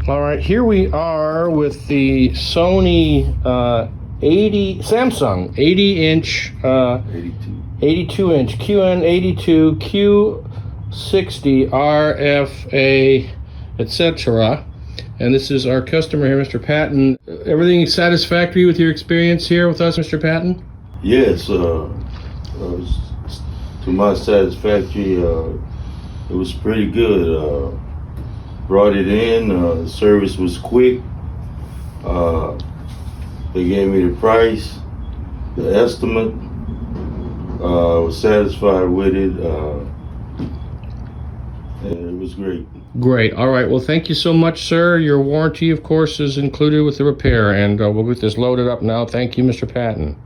All right, here we are with the Sony Samsung 80-inch, 82-inch QN82 Q60 RFA, etc. And this is our customer here, Mr. Patton. Everything satisfactory with your experience here with us, Mr. Patton? Yes, to my satisfactory, it was pretty good. Brought it in, the service was quick. They gave me the price, the estimate, was satisfied with it, and it was great. Great. All right. Well, thank you so much, sir. Your warranty, of course, is included with the repair, and we'll get this loaded up now. Thank you, Mr. Patton.